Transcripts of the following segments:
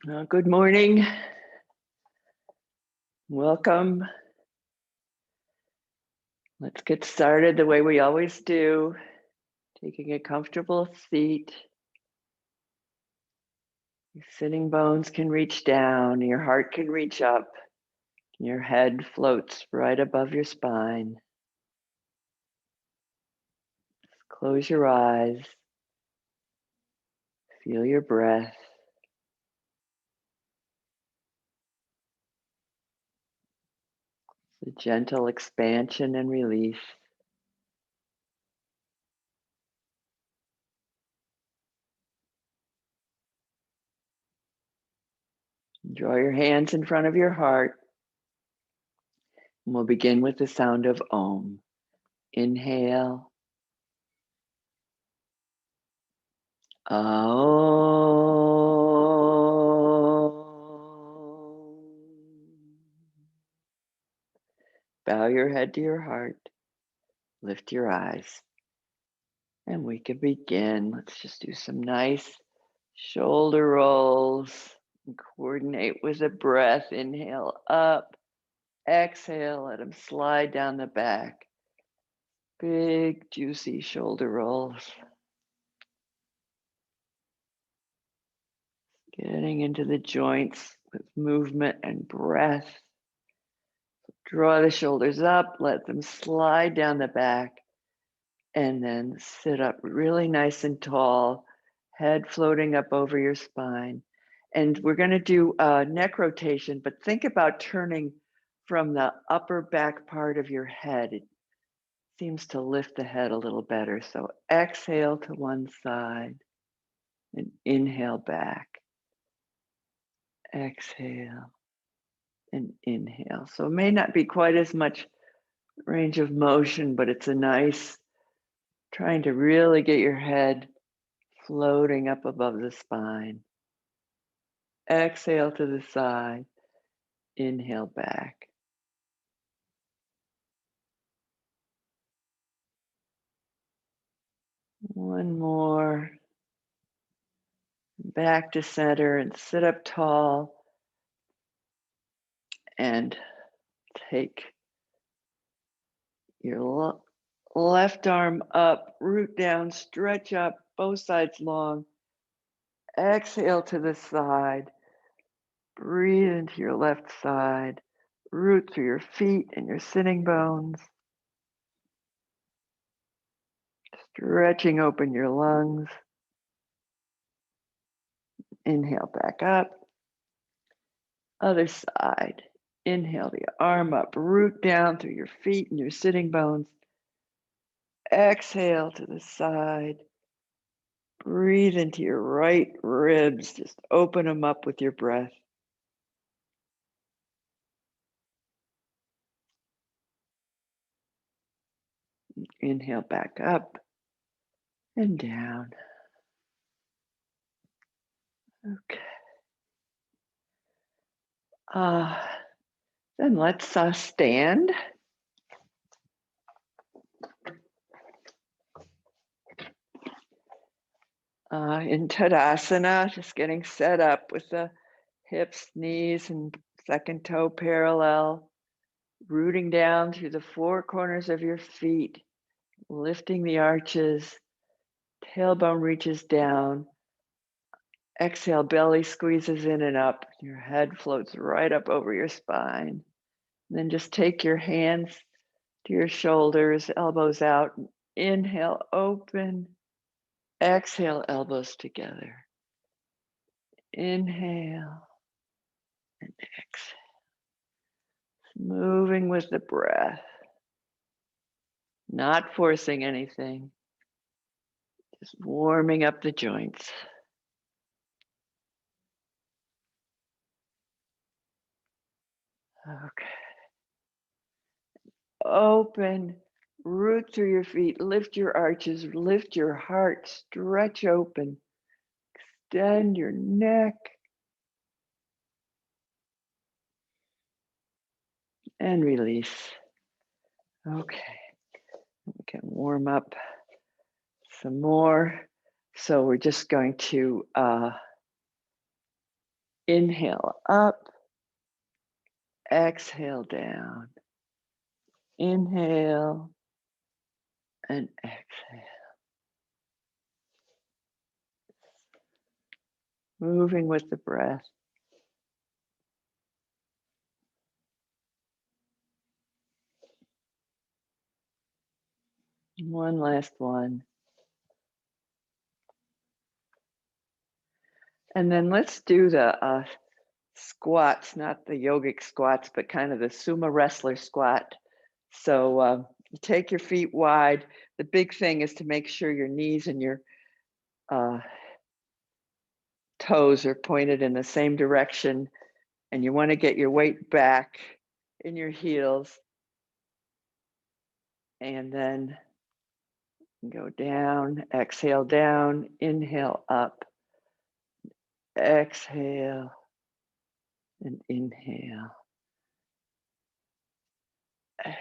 Good morning. Welcome. Let's get started the way we always do, taking a comfortable seat. Your sitting bones can reach down, your heart can reach up, your head floats right above your spine. Just close your eyes, feel your breath. It's a gentle expansion and release. Draw your hands in front of your heart. And we'll begin with the sound of Om. Inhale. Bow your head to your heart. Lift your eyes. And we can begin. Let's just do some nice shoulder rolls. And coordinate with the breath. Inhale up. Exhale. Let them slide down the back. Big, juicy shoulder rolls. Getting into the joints with movement and breath. Draw the shoulders up. Let them slide down the back. And then sit up really nice and tall, head floating up over your spine. And we're going to do a neck rotation, but think about turning from the upper back part of your head. It seems to lift the head a little better. So exhale to one side and inhale back. Exhale and inhale. So it may not be quite as much range of motion, but it's a nice, trying to really get your head floating up above the spine. Exhale to the side. Inhale back. One more. Back to center and sit up tall. And take your left arm up, root down, stretch up, both sides long. Exhale to the side. Breathe into your left side. Root through your feet and your sitting bones. Stretching open your lungs. Inhale back up. Other side. Inhale the arm up, root down through your feet and your sitting bones. Exhale to the side. Breathe into your right ribs. Just open them up with your breath. Inhale back up and down. Okay. Then let's stand. In Tadasana, just getting set up with the hips, knees, and second toe parallel, rooting down through the four corners of your feet, lifting the arches, tailbone reaches down. Exhale, belly squeezes in and up. Your head floats right up over your spine. And then just take your hands to your shoulders, elbows out. Inhale, open. Exhale, elbows together. Inhale and exhale. Moving with the breath. Not forcing anything. Just warming up the joints. Okay. Open, root through your feet, lift your arches, lift your heart, stretch open, extend your neck, and release. Okay, we can warm up some more. So we're just going to Inhale up, exhale down. Inhale and exhale. Moving with the breath. One last one. And then let's do the squats, not the yogic squats, but kind of the sumo wrestler squat. So you take your feet wide. The big thing is to make sure your knees and your toes are pointed in the same direction, and you want to get your weight back in your heels, and then go down, exhale down, inhale up, exhale and inhale. Exhale.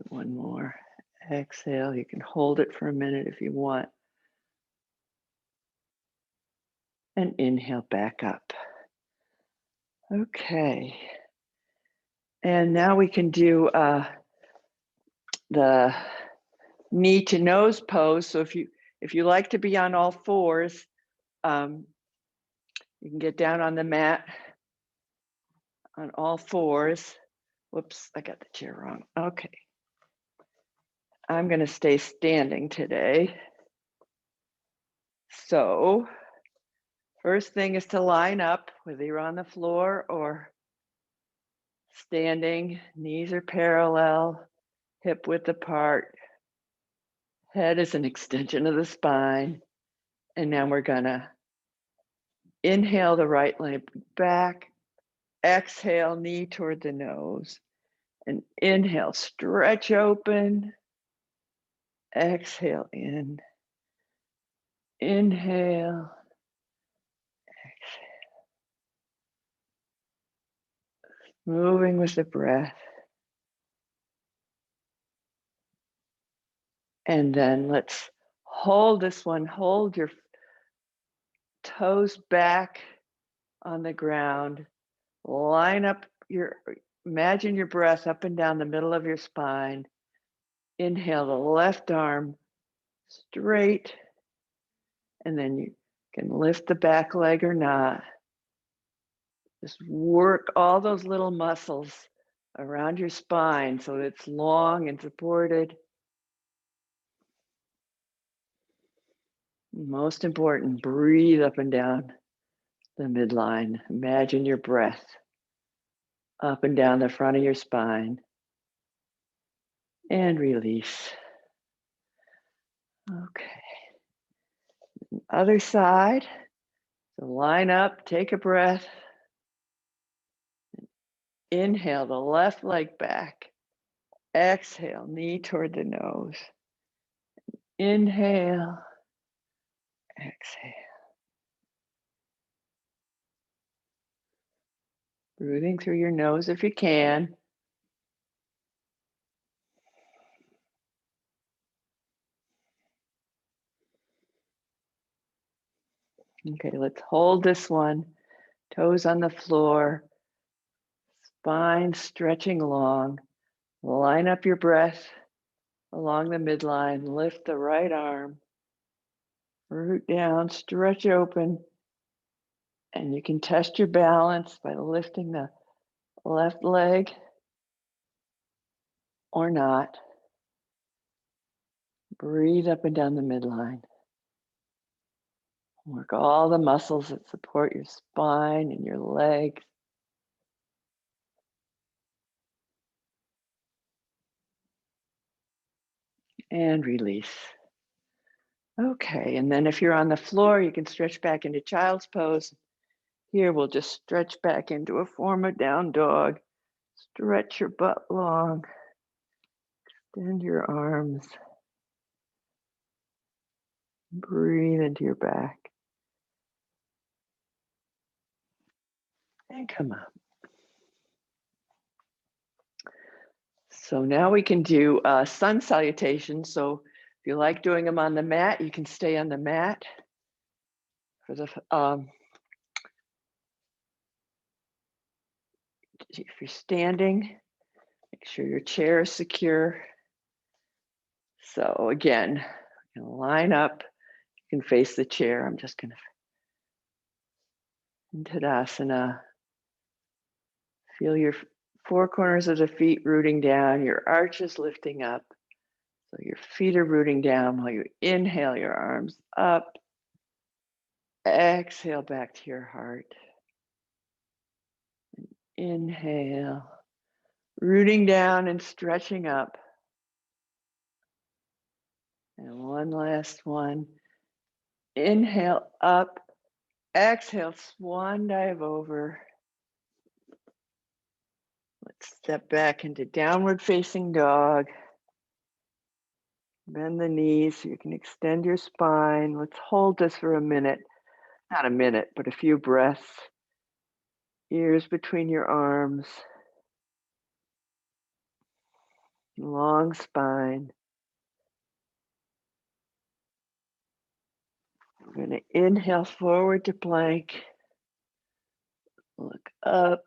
One more. Exhale. You can hold it for a minute if you want. And inhale back up. Okay. And now we can do the knee to nose pose. So if you like to be on all fours, you can get down on the mat on all fours. Whoops, I got the chair wrong. Okay. I'm going to stay standing today. So first thing is to line up, whether you're on the floor or standing. Knees are parallel, hip width apart. Head is an extension of the spine. And now we're going to inhale the right leg back, exhale, knee toward the nose, and inhale, stretch open, exhale in, inhale, exhale. Moving with the breath. And then let's hold this one, hold your toes back on the ground, line up imagine your breath up and down the middle of your spine. Inhale the left arm straight, and then you can lift the back leg or not. Just work all those little muscles around your spine so that it's long and supported. Most important, breathe up and down the midline. Imagine your breath up and down the front of your spine. And release. Okay. Other side. So line up, take a breath. Inhale the left leg back. Exhale, knee toward the nose. Inhale, exhale. Breathing through your nose if you can. Okay, let's hold this one. Toes on the floor. Spine stretching long. Line up your breath along the midline. Lift the right arm. Root down, stretch open. And you can test your balance by lifting the left leg or not. Breathe up and down the midline. Work all the muscles that support your spine and your legs. And release. Okay, and then if you're on the floor, you can stretch back into child's pose. Here, we'll just stretch back into a form of down dog. Stretch your butt long. Extend your arms. Breathe into your back. And come up. So now we can do sun salutation. So if you like doing them on the mat, you can stay on the mat for the If you're standing, make sure your chair is secure. So again, you can line up, you can face the chair. I'm just going to, in Tadasana, feel your four corners of the feet rooting down, your arches lifting up. So your feet are rooting down while you inhale your arms up. Exhale back to your heart. Inhale, rooting down and stretching up. And one last one. Inhale up. Exhale, swan dive over. Let's step back into downward facing dog. Bend the knees so you can extend your spine. Let's hold this for a minute. Not a minute, but a few breaths. Ears between your arms. Long spine. We're going to inhale forward to plank. Look up.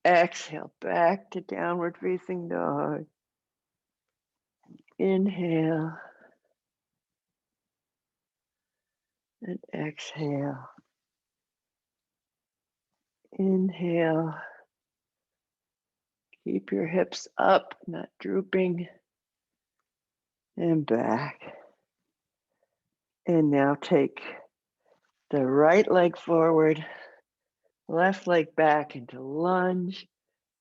Exhale back to downward facing dog. Inhale. And exhale. Inhale. Keep your hips up, not drooping. And back. And now take the right leg forward, left leg back into lunge.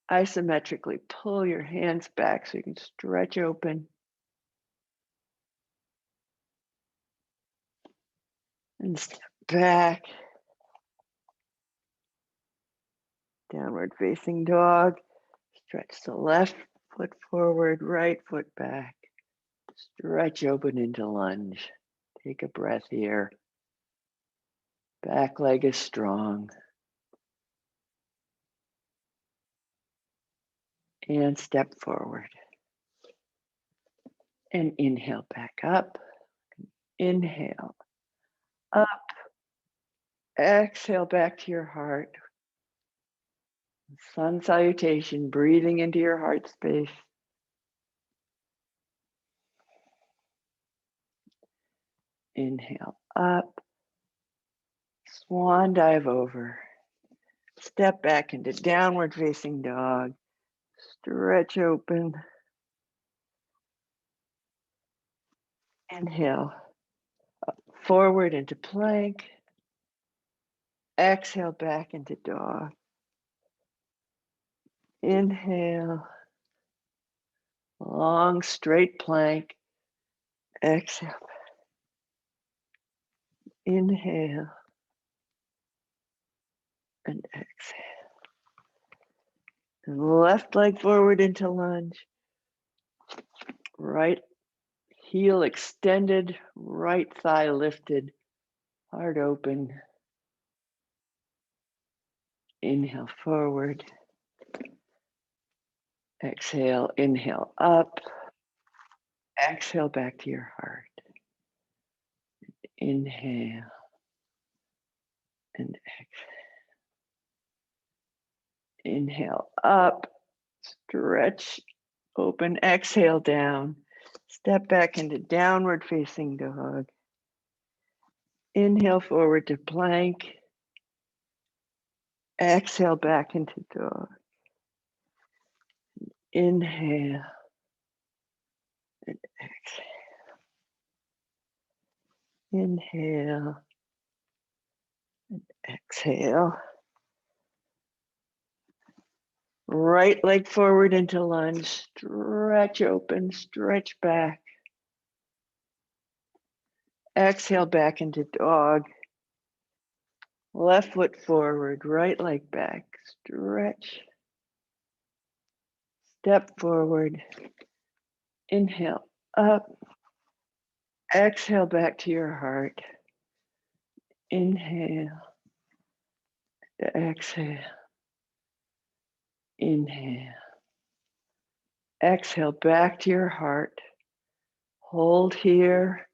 Isometrically pull your hands back so you can stretch open. And step back. Downward facing dog. Stretch the left foot forward, right foot back. Stretch open into lunge. Take a breath here. Back leg is strong. And step forward. And inhale back up. Inhale up. Exhale back to your heart. Sun salutation, breathing into your heart space. Inhale up. Swan dive over. Step back into downward facing dog. Stretch open. Inhale. Forward into plank. Exhale back into dog. Inhale. Long straight plank. Exhale. Inhale. And exhale. And left leg forward into lunge. Right heel extended. Right thigh lifted. Heart open. Inhale forward. Exhale, inhale up. Exhale back to your heart. Inhale and exhale. Inhale up. Stretch, open, exhale down. Step back into downward facing dog. Inhale forward to plank. Exhale back into dog. Inhale and exhale. Inhale and exhale. Right leg forward into lunge. Stretch open, stretch back. Exhale back into dog. Left foot forward, right leg back. Stretch. Step forward. Inhale up. Exhale back to your heart. Inhale. Exhale. Inhale. Exhale back to your heart. Hold here.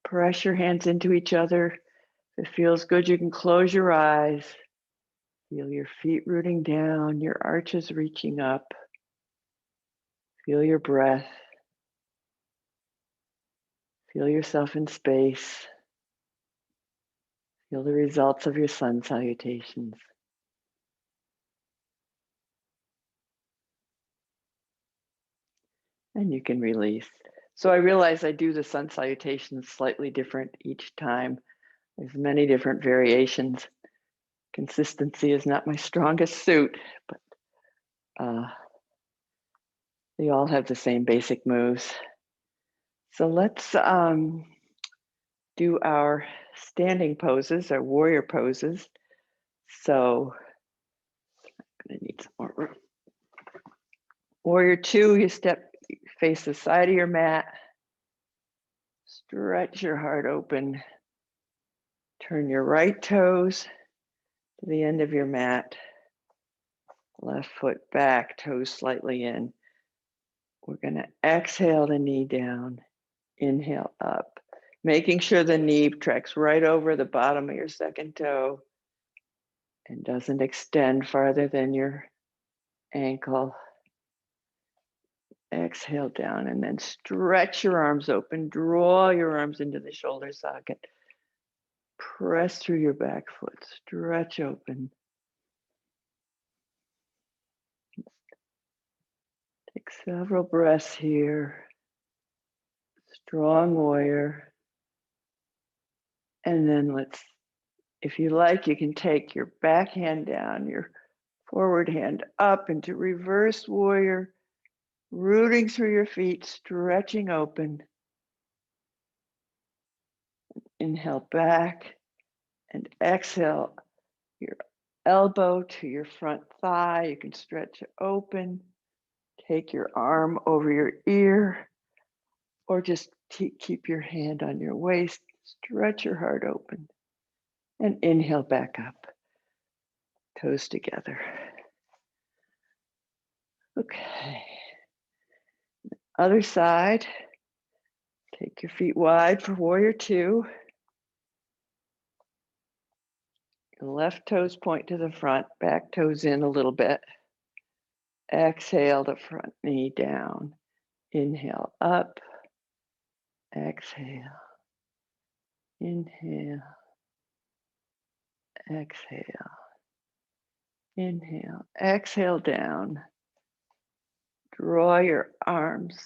Press your hands into each other. If it feels good, you can close your eyes. Feel your feet rooting down, your arches reaching up. Feel your breath. Feel yourself in space. Feel the results of your sun salutations. And you can release. So I realize I do the sun salutations slightly different each time. There's many different variations. Consistency is not my strongest suit, but they all have the same basic moves. So let's do our standing poses, our warrior poses. So I'm gonna need some more room. Warrior 2, you face the side of your mat, stretch your heart open, turn your right toes to the end of your mat, left foot back, toes slightly in. We're gonna exhale the knee down, inhale up, making sure the knee tracks right over the bottom of your second toe and doesn't extend farther than your ankle. Exhale down and then stretch your arms open. Draw your arms into the shoulder socket. Press through your back foot. Stretch open. Take several breaths here. Strong warrior. And then if you like, you can take your back hand down, your forward hand up into reverse warrior, rooting through your feet, stretching open. Inhale back and exhale your elbow to your front thigh. You can stretch it open. Take your arm over your ear, or just keep your hand on your waist. Stretch your heart open. And inhale back up. Toes together. Okay. Other side. Take your feet wide for warrior 2. Your left toes point to the front, back toes in a little bit. Exhale the front knee down. Inhale up. Exhale. Inhale. Exhale. Inhale. Exhale down. Draw your arms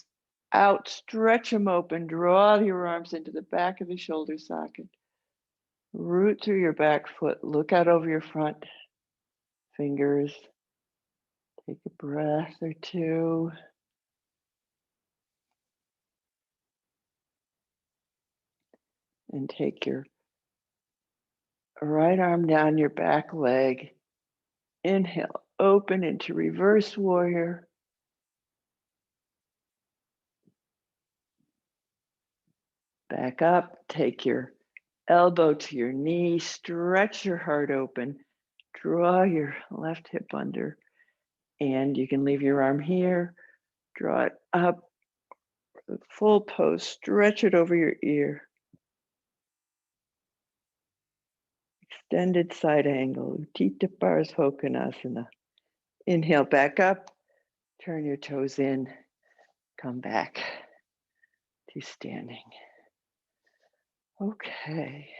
out. Stretch them open. Draw your arms into the back of the shoulder socket. Root through your back foot. Look out over your front fingers. Take a breath or two. And take your right arm down your back leg. Inhale, open into reverse warrior. Back up, take your elbow to your knee, stretch your heart open, draw your left hip under, and you can leave your arm here, draw it up, the full pose, stretch it over your ear. Extended side angle, Utthita Parshokonasana. Inhale back up, turn your toes in, come back to standing. Okay,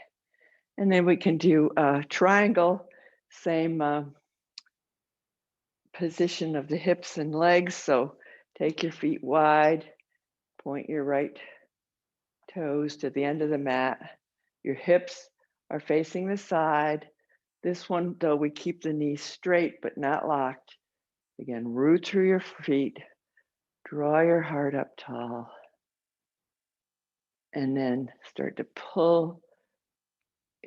and then we can do a triangle, same position of the hips and legs. So take your feet wide, point your right toes to the end of the mat. Your hips are facing the side. This one, though, we keep the knees straight but not locked. Again, root through your feet, draw your heart up tall, and then start to pull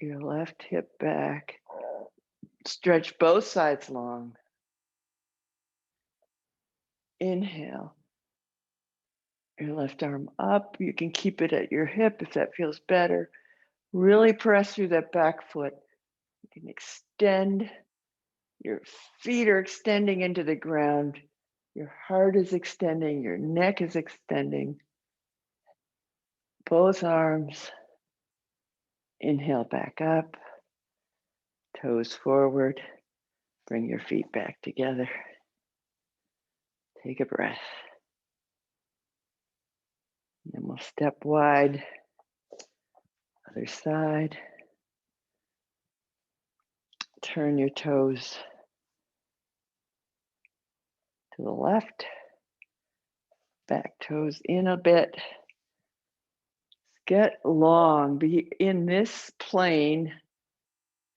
your left hip back. Stretch both sides long. Inhale. Your left arm up. You can keep it at your hip if that feels better. Really press through that back foot. You can extend. Your feet are extending into the ground. Your heart is extending. Your neck is extending. Both arms. Inhale back up. Toes forward. Bring your feet back together. Take a breath. And then we'll step wide. Other side. Turn your toes to the left. Back toes in a bit. Get long. Be in this plane.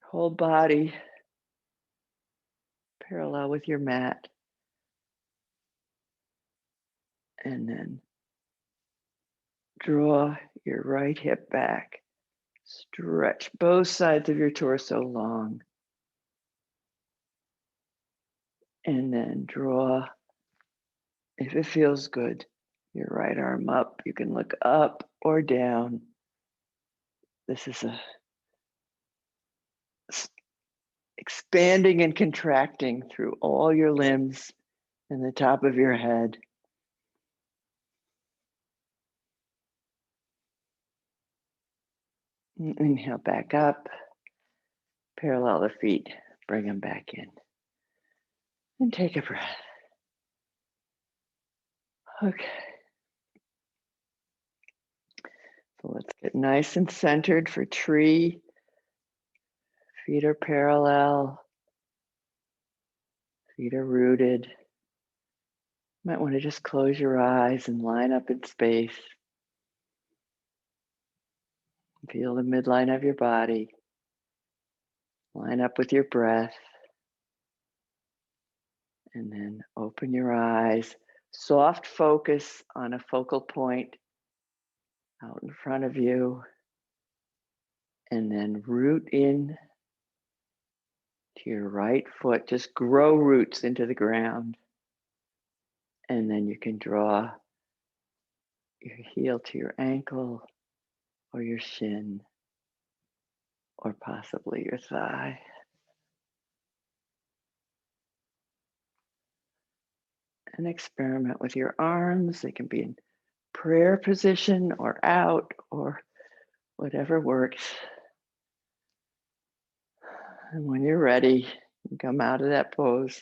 Whole body parallel with your mat. And then draw your right hip back. Stretch both sides of your torso long. And then draw, if it feels good, your right arm up. You can look up or down. This is expanding and contracting through all your limbs and the top of your head. Inhale back up. Parallel the feet. Bring them back in. And take a breath. Okay. So let's get nice and centered for tree. Feet are parallel. Feet are rooted. Might want to just close your eyes and line up in space. Feel the midline of your body. Line up with your breath. And then open your eyes. Soft focus on a focal point out in front of you. And then root in to your right foot. Just grow roots into the ground. And then you can draw your heel to your ankle or your shin or possibly your thigh. And experiment with your arms. They can be in prayer position or out or whatever works. And when you're ready, you come out of that pose.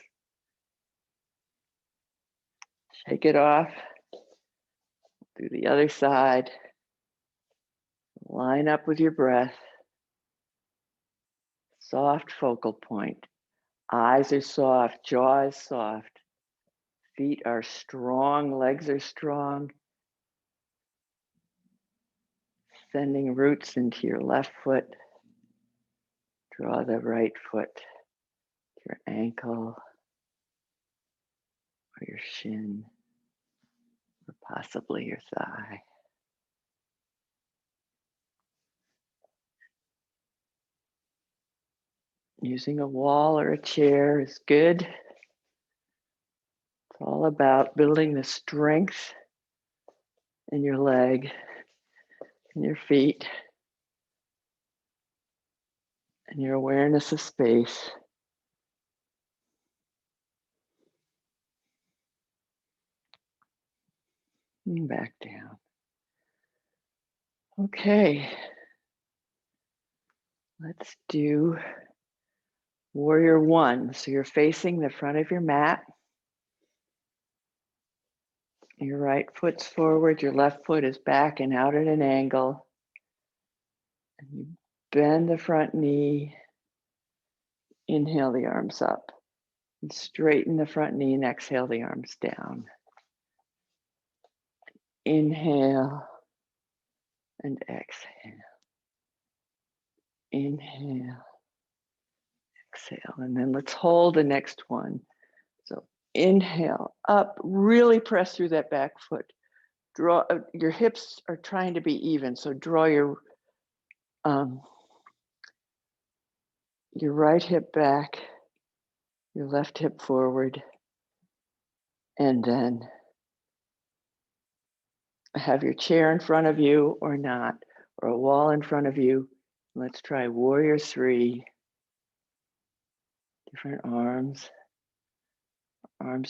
Shake it off. Do the other side. Line up with your breath. Soft focal point. Eyes are soft, jaw is soft. Feet are strong, legs are strong. Sending roots into your left foot. Draw the right foot to your ankle or your shin or possibly your thigh. Using a wall or a chair is good. It's all about building the strength in your leg and your feet and your awareness of space. And back down. Okay. Let's do Warrior One. So you're facing the front of your mat. Your right foot's forward, your left foot is back and out at an angle. And you bend the front knee. Inhale the arms up. And straighten the front knee and exhale the arms down. Inhale and exhale. Inhale, exhale. And then let's hold the next one. So inhale up, really press through that back foot. Draw, your hips are trying to be even. So draw your right hip back, your left hip forward, and then have your chair in front of you or not, or a wall in front of you. Let's try Warrior Three. Different arms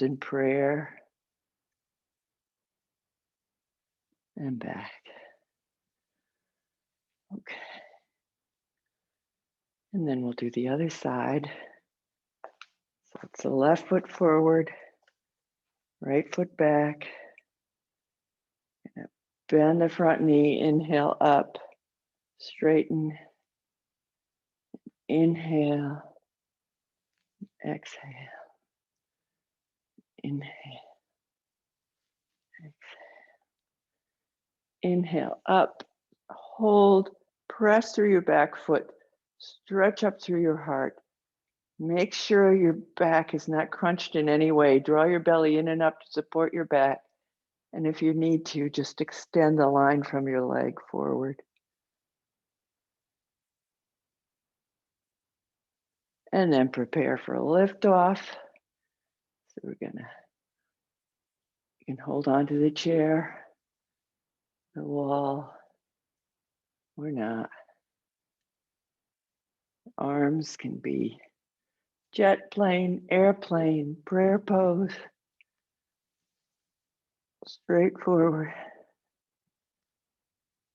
in prayer, and back. Okay. And then we'll do the other side. Puts the left foot forward, right foot back. Bend the front knee, inhale up, straighten, inhale, exhale, inhale, exhale. Inhale up, hold, press through your back foot, stretch up through your heart. Make sure your back is not crunched in any way. Draw your belly in and up to support your back. And if you need to, just extend the line from your leg forward. And then prepare for a lift off. So you can hold on to the chair, the wall, or not. Arms can be jet plane, airplane, prayer pose. Straight forward.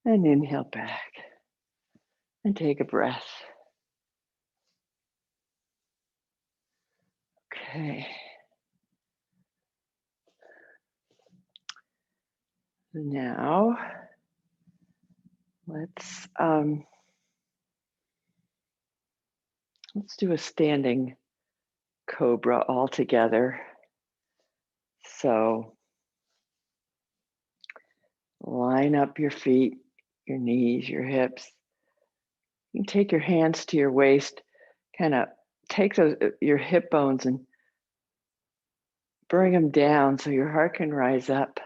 And inhale back. And take a breath. Okay. Now, let's do a standing Cobra all together. So line up your feet, your knees, your hips. You can take your hands to your waist, kind of take your hip bones and bring them down so your heart can rise up.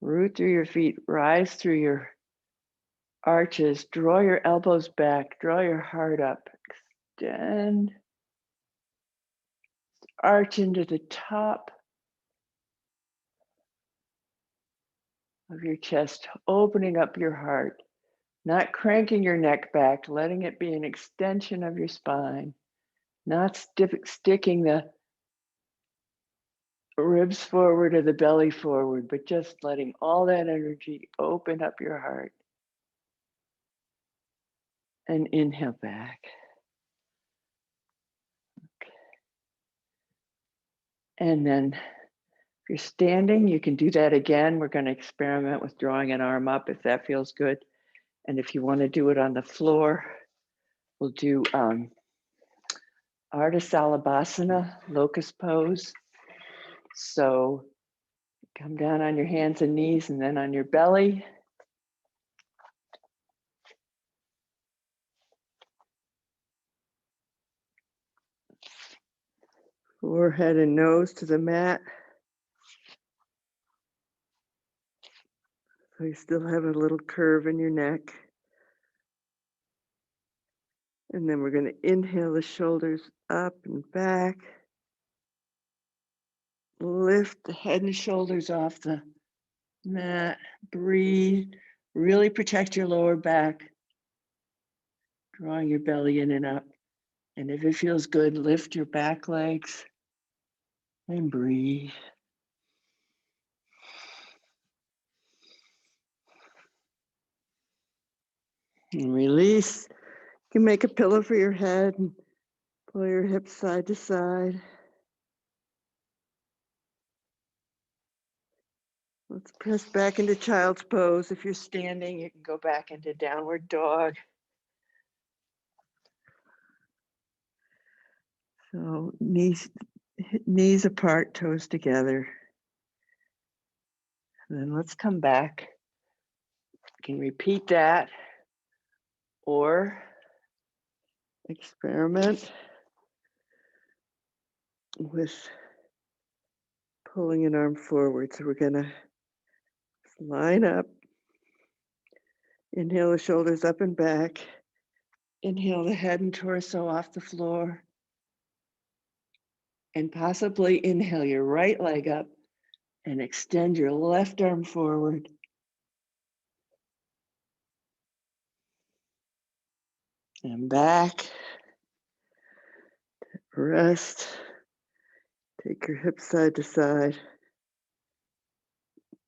Root through your feet, rise through your arches, draw your elbows back, draw your heart up, extend, arch into the top of your chest, opening up your heart, not cranking your neck back, letting it be an extension of your spine, not sticking the ribs forward or the belly forward, but just letting all that energy open up your heart. And inhale back. Okay. And then if you're standing, you can do that again. We're going to experiment with drawing an arm up if that feels good. And if you want to do it on the floor, we'll do Artisalabasana, Locust pose. So come down on your hands and knees and then on your belly. Forehead and nose to the mat. So you still have a little curve in your neck. And then we're going to inhale the shoulders up and back. Lift the head and shoulders off the mat. Breathe. Really protect your lower back. Drawing your belly in and up. And if it feels good, lift your back legs and breathe. And release. You can make a pillow for your head and pull your hips side to side. Let's press back into child's pose. If you're standing, you can go back into downward dog. So knees apart, toes together. And then let's come back. You can repeat that or experiment with pulling an arm forward. So we're going to line up. Inhale the shoulders up and back. Inhale the head and torso off the floor. And possibly inhale your right leg up and extend your left arm forward. And back. Rest. Take your hips side to side.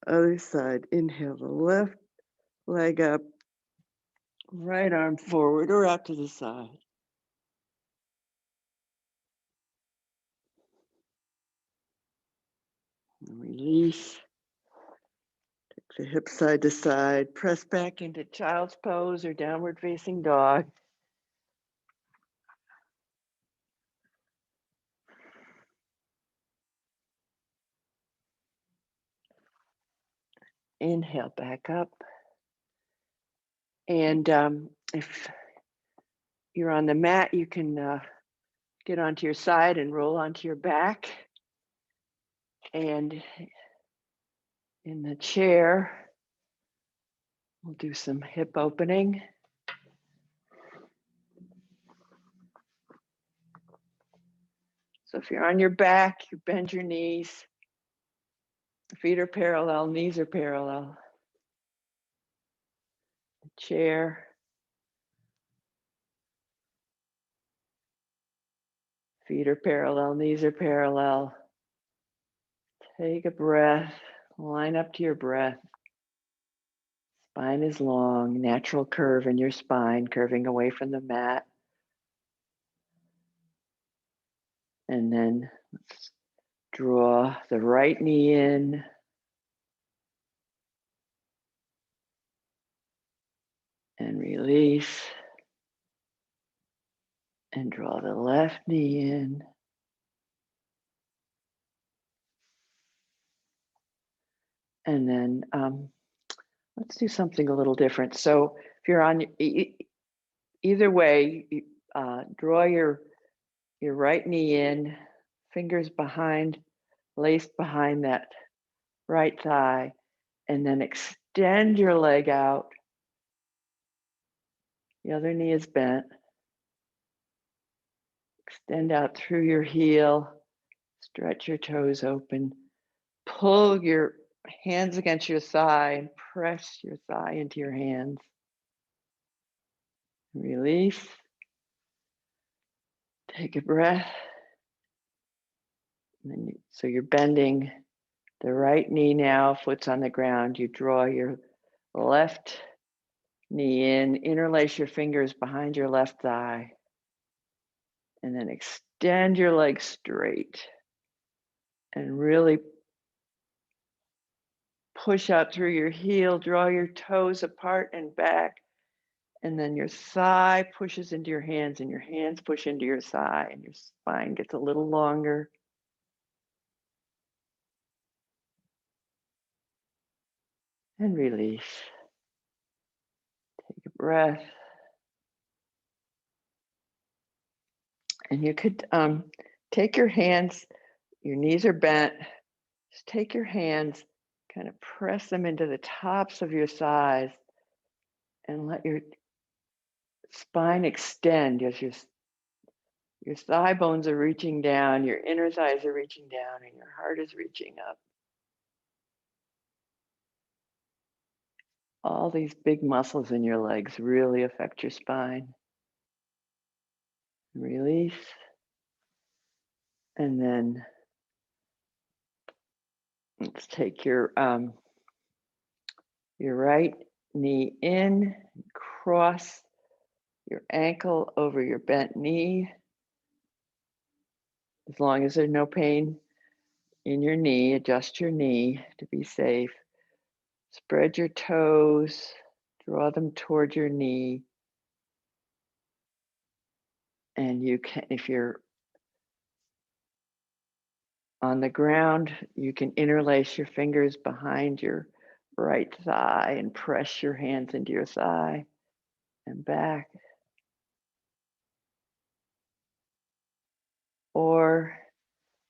Other side. Inhale the left leg up. Right arm forward or out to the side. Release. Take the hips side to side. Press back into child's pose or downward facing dog. Inhale back up. And if you're on the mat, you can get onto your side and roll onto your back. And in the chair, we'll do some hip opening. So if you're on your back, you bend your knees. Feet are parallel, knees are parallel. Chair. Feet are parallel, knees are parallel. Take a breath, line up to your breath. Spine is long, natural curve in your spine, curving away from the mat. And then let's draw the right knee in. And release. And draw the left knee in. And then let's do something a little different. So if you're on either way, draw your right knee in, fingers behind, laced behind that right thigh, and then extend your leg out. The other knee is bent. Extend out through your heel, stretch your toes open, pull your hands against your thigh and press your thigh into your hands. Release. Take a breath. And then so you're bending the right knee now, foot's on the ground. You draw your left knee in, interlace your fingers behind your left thigh, and then extend your leg straight and really push out through your heel, draw your toes apart and back, and then your thigh pushes into your hands and your hands push into your thigh and your spine gets a little longer. And release. Take a breath. And you could take your hands, your knees are bent, just take your hands, kind of press them into the tops of your thighs and let your spine extend as your thigh bones are reaching down, your inner thighs are reaching down, and your heart is reaching up. All these big muscles in your legs really affect your spine. Release. And then let's take your right knee in, cross your ankle over your bent knee. As long as there's no pain in your knee, adjust your knee to be safe. Spread your toes, draw them toward your knee. And you can, if you're on the ground, you can interlace your fingers behind your right thigh and press your hands into your thigh and back. Or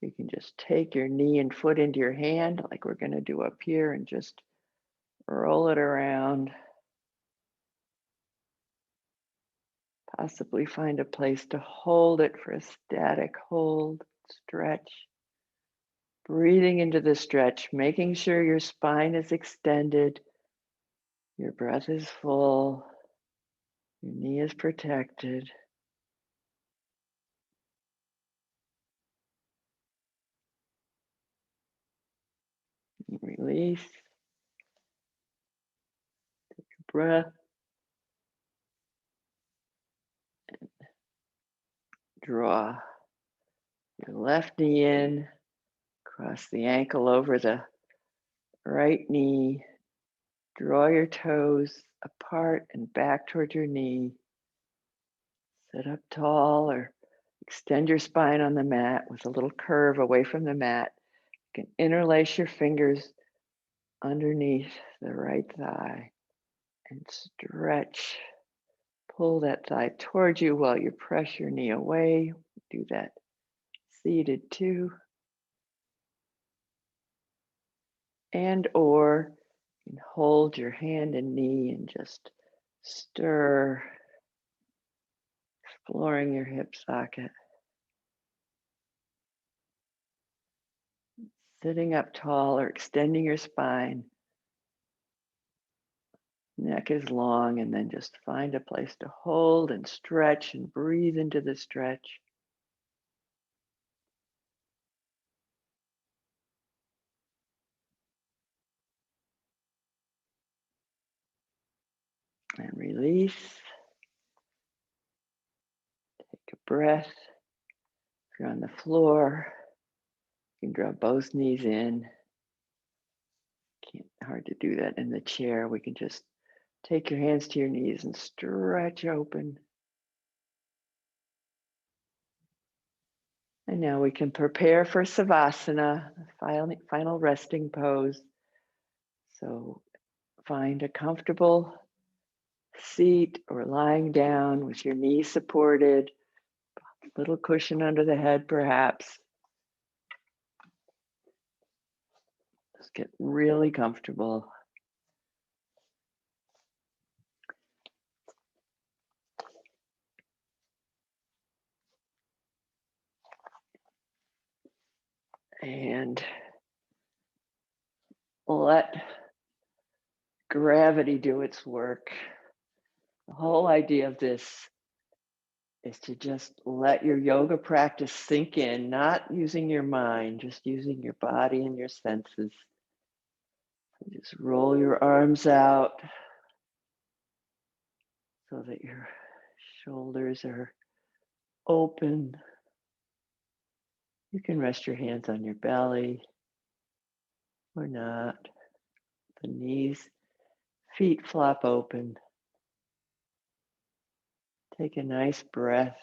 you can just take your knee and foot into your hand like we're going to do up here and just roll it around. Possibly find a place to hold it for a static hold, stretch. Breathing into the stretch, making sure your spine is extended, your breath is full, your knee is protected. Release. Take a breath. Draw your left knee in, Cross the ankle over the right knee. Draw your toes apart and back toward your knee. Sit up tall or extend your spine on the mat with a little curve away from the mat. You can interlace your fingers underneath the right thigh and stretch. Pull that thigh towards you while you press your knee away. Do that seated too. And or you can hold your hand and knee and just stir, exploring your hip socket. Sitting up tall or extending your spine. Neck is long, and then just find a place to hold and stretch and breathe into the stretch. And release. Take a breath. If you're on the floor, you can draw both knees in. Hard to do that in the chair. We can just take your hands to your knees and stretch open. And now we can prepare for Savasana, the final resting pose. So find a comfortable seat or lying down with your knees supported, a little cushion under the head perhaps. Just get really comfortable. And let gravity do its work. The whole idea of this is to just let your yoga practice sink in, not using your mind, just using your body and your senses. Just roll your arms out so that your shoulders are open. You can rest your hands on your belly or not. The knees, feet flop open. Take a nice breath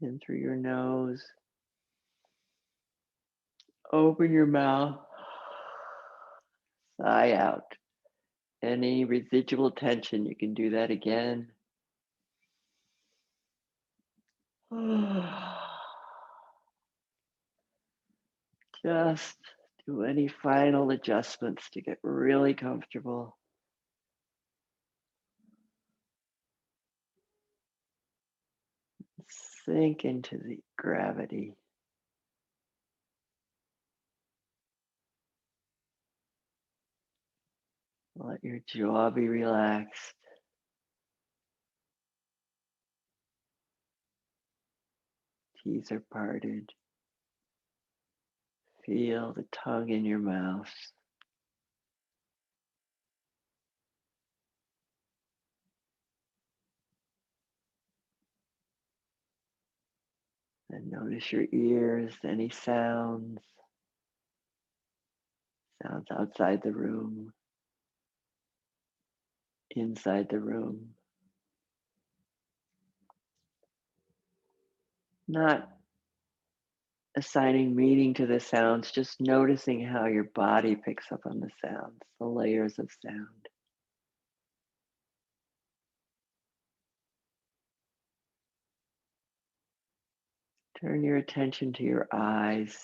in through your nose. Open your mouth. Sigh out. Any residual tension, you can do that again. Just do any final adjustments to get really comfortable. Sink into the gravity. Let your jaw be relaxed. Teeth are parted. Feel the tongue in your mouth. And notice your ears, any sounds outside the room, inside the room. Not assigning meaning to the sounds, just noticing how your body picks up on the sounds, the layers of sound. Turn your attention to your eyes,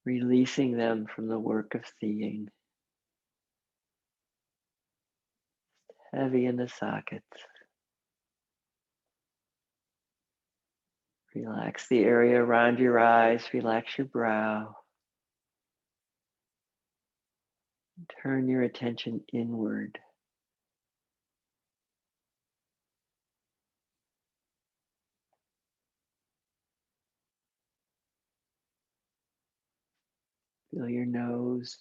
releasing them from the work of seeing. Heavy in the sockets. Relax the area around your eyes, relax your brow. Turn your attention inward. Feel your nose,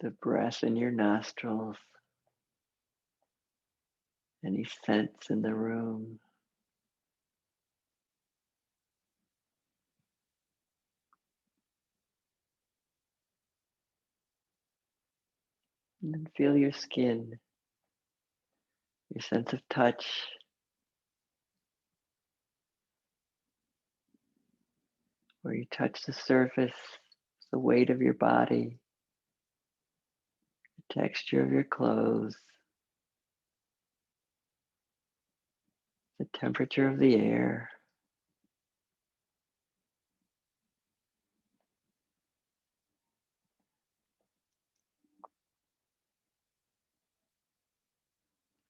the breath in your nostrils, any scents in the room. And then feel your skin, your sense of touch. Where you touch the surface, the weight of your body, the texture of your clothes, the temperature of the air.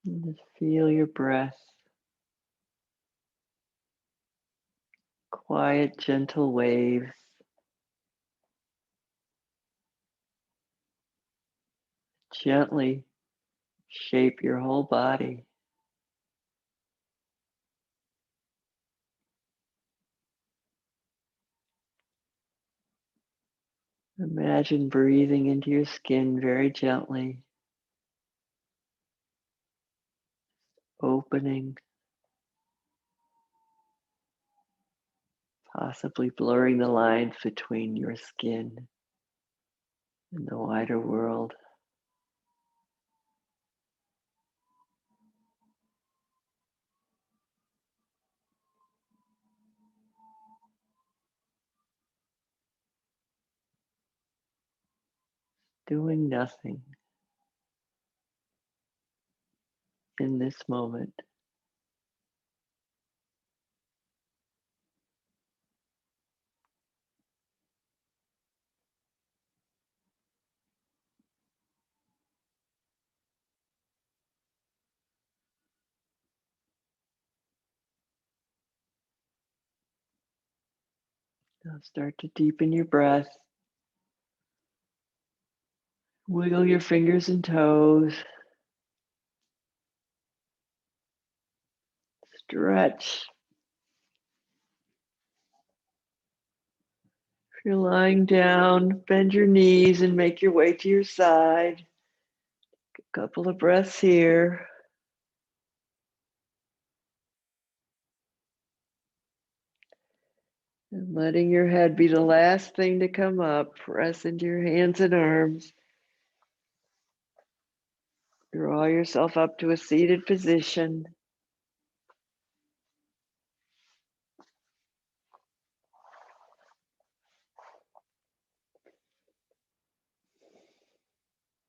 And just feel your breath. Quiet, gentle waves. Gently shape your whole body. Imagine breathing into your skin very gently, opening, possibly blurring the lines between your skin and the wider world. Doing nothing in this moment. Now start to deepen your breath. Wiggle your fingers and toes. Stretch. If you're lying down, bend your knees and make your way to your side. A couple of breaths here. And letting your head be the last thing to come up. Press into your hands and arms. Draw yourself up to a seated position.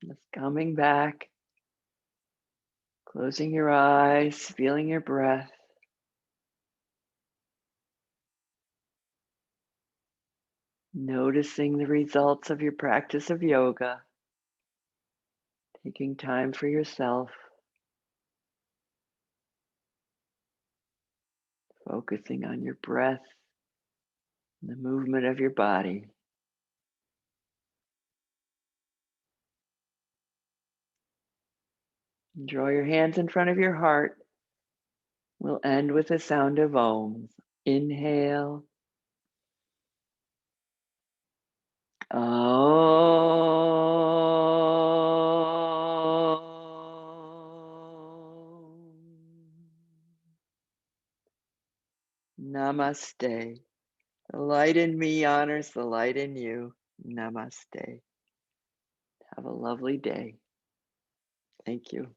Just coming back. Closing your eyes, feeling your breath. Noticing the results of your practice of yoga. Taking time for yourself. Focusing on your breath and the movement of your body. Draw your hands in front of your heart. We'll end with the sound of Om. Inhale. Om. Namaste. The light in me honors the light in you. Namaste. Have a lovely day. Thank you.